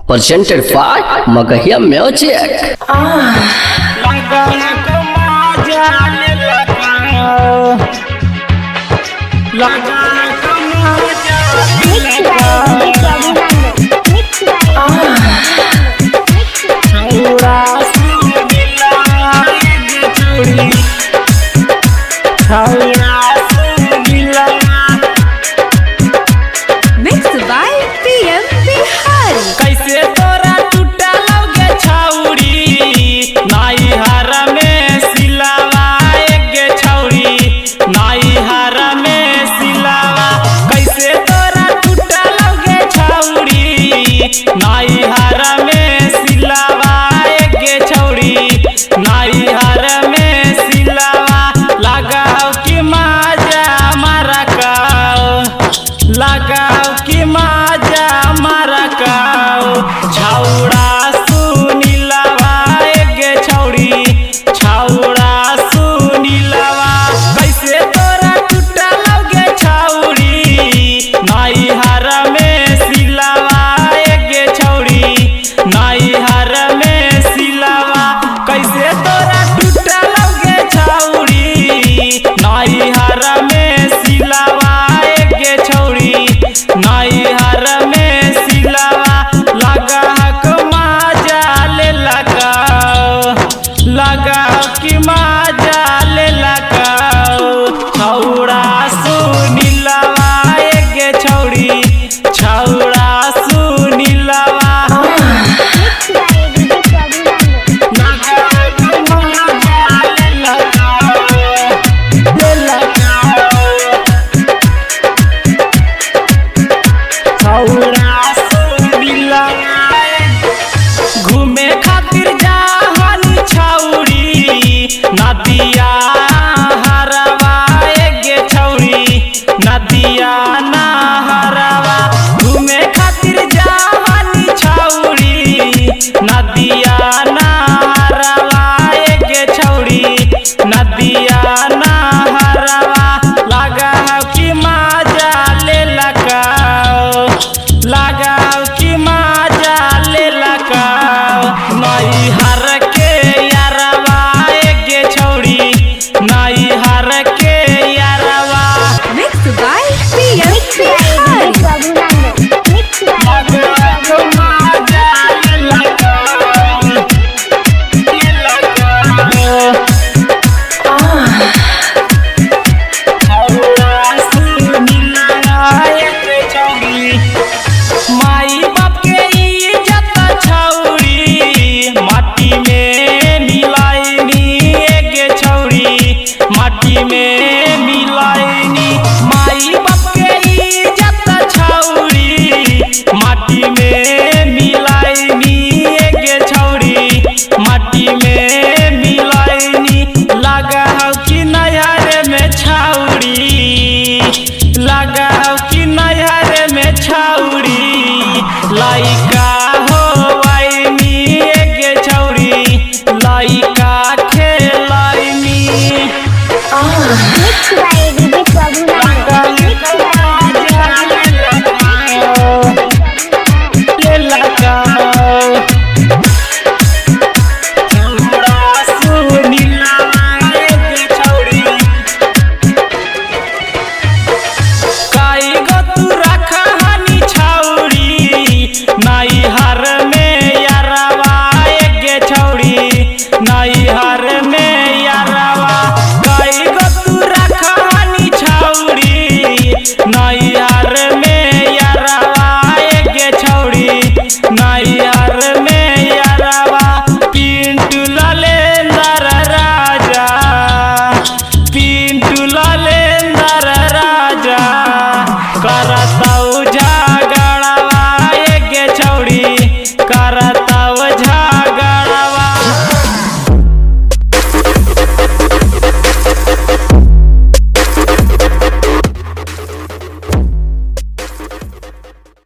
presented by Magahia Music. Mixed by PM Bihari. कैसे तोरा टूटा लगे छौरी नाई हर में सिलावा गे छौरी नाई हर में सिलावा कैसे तोरा टूटा लगे छौरी नाई हर में सिलावा गे छौरी नाई हर में सिलावा लगाओ कि माजा मारा काओ लगाओ कि माजा मारा काओ छौड़ा सुनीलवा गे छौड़ी छौड़ा सुनीलवा कैसे तोरा टूटा लगे छौड़ी नाई हर में सिलावा गे छौड़ी नाई हर में सिलावा कैसे तोरा टूटा लगे छौड़ी नाई हर में सिलावा गे छौड़ी नाई हर में सिलावा लगा हक माजा ले लगाओ लगाओ कि माजा ले लगाओ छौड़ा सुनीलवा गे छौड़ी छौड़ा सुनीलवा घूमे खातिर जाहनी छौरी नदिया हरवा गे छौरी नदिया ना हरवा घूमे खातिर जाहनी छौरी नदिया ना हरवा गे छौरी नदिया ना हरवा लगा कि माजा ले लगाओ लगाओ कि माजा ले लगाओ नाई हर के यारवा गे छौड़ी नाई हर के यारवा Mixed by PM Bihari. लगाओ माजा ले लगाओ ले लगाओ छौड़ा सुनीलवा गे छौड़ी माई बाप के इज्जत छौरी माटी में मिलाइनी गे छौरी माटी में मिलाइनी माई बाप के इज्जत छौरी माटी में मिलाइनी गे छौरी माटी में मिलाइनी लगाओ कि नहर में छौरी लगाओ कि नहर में छौरी लाइका हो वाइनी गे छौरी लाइका खेलाइनी ले लगाओ छौड़ा सुनीलवा गे छौरी काई गो तू रखा हनी छौरी नाई हर में यारवा गे छौरी नाई हर में यारवा काई गो तू रखा हनी छौरी नाई